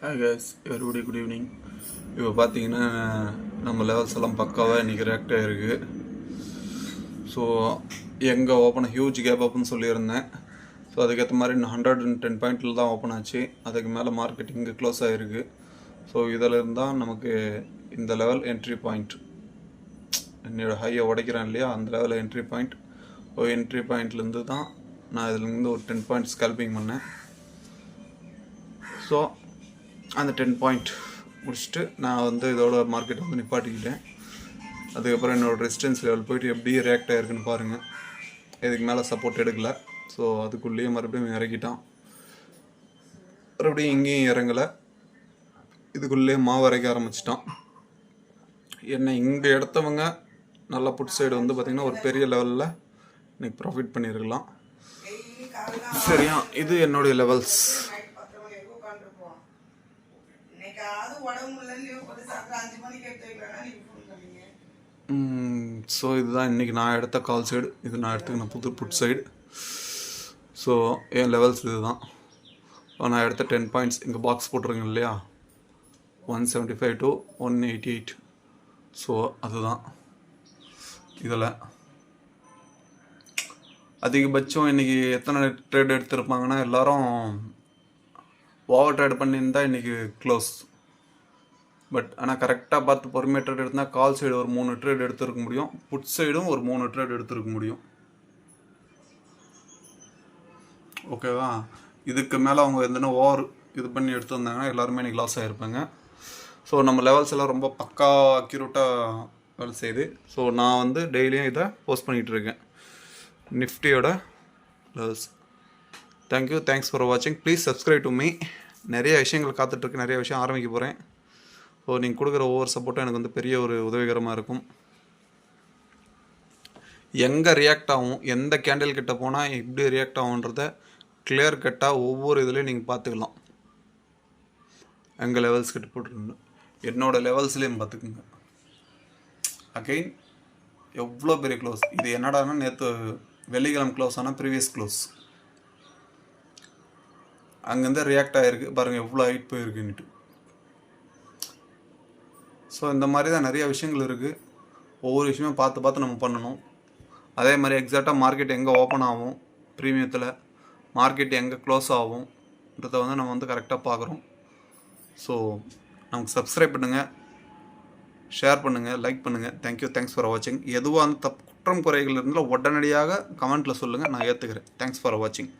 Hi guys, everybody good evening. இப்போ பார்த்தீங்கன்னா நம்ம லெவல்ஸ் எல்லாம் பக்காவாக இன்றைக்கி ரெக்ட் ஆகிருக்கு. ஸோ எங்கே ஓப்பன் ஹியூஜ் கேப் அப்னு சொல்லியிருந்தேன். ஸோ அதுக்கேற்ற மாதிரி 110 பாயிண்டில் தான் ஓப்பன் ஆச்சு. அதுக்கு மேலே மார்க்கெட் இங்கே க்ளோஸ் ஆகிருக்கு. ஸோ இதில் இருந்தால் நமக்கு இந்த லெவல் என்ட்ரி பாயிண்ட், என்னோட ஹையை உடைக்கிறேன் இல்லையா, அந்த லெவலில் என்ட்ரி பாயிண்ட். என்ட்ரி பாயிண்ட்லேருந்து தான் நான் இதுலேருந்து ஒரு 10 பாயிண்ட் ஸ்கல்பிங் பண்ணேன். ஸோ அந்த 10 பாயிண்ட் முடிச்சுட்டு நான் வந்து இதோட மார்க்கெட் வந்து நிப்பாட்டிக்கிட்டேன். அதுக்கப்புறம் என்னோடய ரெசிஸ்டன்ஸ் லெவல் போய்ட்டு எப்படி ரியாக்ட் ஆகிருக்குன்னு பாருங்கள். இதுக்கு மேலே சப்போர்ட் எடுக்கலை. ஸோ அதுக்குள்ளேயே மறுபடியும் இறக்கிட்டான். மறுபடியும் இங்கேயும் இறங்கலை. இதுக்குள்ளேயே மாவு இறக்க ஆரம்பிச்சிட்டான். என்னை இங்கே எடுத்தவங்க நல்லா புட் சைடு வந்து பார்த்திங்கன்னா ஒரு பெரிய லெவலில் இன்றைக்கி ப்ராஃபிட் பண்ணியிருக்கலாம். சரியா, இது என்னுடைய லெவல்ஸ். ஸோ இதுதான் இன்றைக்கி நான் எடுத்த கால் சைடு. இது நான் எடுத்துக்கின புது புட் சைடு. ஸோ என் லெவல்ஸ் இது தான். நான் எடுத்த 10 பாயிண்ட்ஸ் இங்கே பாக்ஸ் போட்டிருங்க இல்லையா, 175 to 188. ஸோ அதுதான் இதில் அதிகபட்சம் இன்றைக்கி எத்தனை ட்ரேட் எடுத்திருப்பாங்கன்னா எல்லோரும் ஓவர் ட்ரேட் பண்ணியிருந்தால் இன்றைக்கி க்ளோஸ். பட் ஆனால் கரெக்டாக பார்த்து பொறுமையாக ட்ரேட் எடுத்தால் கால் சைடு ஒரு 3 ட்ரேட் எடுத்துருக்க முடியும், புட் சைடும் ஒரு 3 ட்ரேட் எடுத்துருக்க முடியும். ஓகேவா? இதுக்கு மேலே அவங்க எதுனா ஓவர் இது பண்ணி எடுத்து வந்தாங்கன்னா எல்லாருமே இன்றைக்கி லாஸ் ஆகிருப்பாங்க. ஸோ நம்ம லெவல்ஸ் எல்லாம் ரொம்ப பக்கா அக்யூரேட்டாக வேலை செய்யுது. ஸோ நான் வந்து டெய்லியும் இதை போஸ்ட் பண்ணிகிட்ருக்கேன், நிஃப்டியோட லெவல்ஸ். தேங்க்யூ, தேங்க்ஸ் ஃபார் வாட்சிங். Please subscribe to me. நிறைய விஷயங்கள் காத்துட்ருக்கு, நிறைய விஷயம் ஆரம்பிக்க போகிறேன். ஸோ நீங்கள் கொடுக்குற ஒவ்வொரு சப்போர்ட்டும் எனக்கு வந்து பெரிய ஒரு உதவிகரமாக இருக்கும். எங்கே ரியாக்ட் ஆகும், எந்த கேண்டில் கிட்ட போனால் எப்படி ரியாக்ட் ஆகுன்றத கிளியர் கட்டாக ஒவ்வொரு இதுலேயும் நீங்கள் பார்த்துக்கலாம். எங்கள் லெவல்ஸ் கிட்ட போட்டுருங்க, என்னோடய லெவல்ஸ்லேயும் பார்த்துக்குங்க. அகைன் எவ்வளோ பெரிய க்ளோஸ் இது. என்னடானா நேற்று வெள்ளிக்கிழமை க்ளோஸ் ஆனால் ப்ரீவியஸ் க்ளோஸ் அங்கேருந்து ரியாக்ட் ஆகிருக்கு பாருங்கள், எவ்வளோ ஹைட் போயிருக்குன்னுட்டு. ஸோ இந்த மாதிரி தான் நிறைய விஷயங்கள் இருக்குது. ஒவ்வொரு விஷயமும் பார்த்து பார்த்து நம்ம பண்ணணும். அதே மாதிரி எக்ஸாக்டாக மார்க்கெட் எங்கே ஓப்பன் ஆகும், ப்ரீமியத்தில் மார்க்கெட் எங்கே க்ளோஸ் ஆகும்ன்றதை வந்து நம்ம வந்து கரெக்டாக பார்க்குறோம். ஸோ நமக்கு சப்ஸ்கிரைப் பண்ணுங்கள், ஷேர் பண்ணுங்கள், லைக் பண்ணுங்கள். தேங்க்யூ, தேங்க்ஸ் ஃபார் வாட்சிங். எதுவாக அந்த குற்றம் குறைகள் இருந்தால் உடனடியாக கமெண்ட்டில் சொல்லுங்கள், நான் ஏற்றுக்கிறேன். தேங்க்ஸ் ஃபார் வாட்சிங்.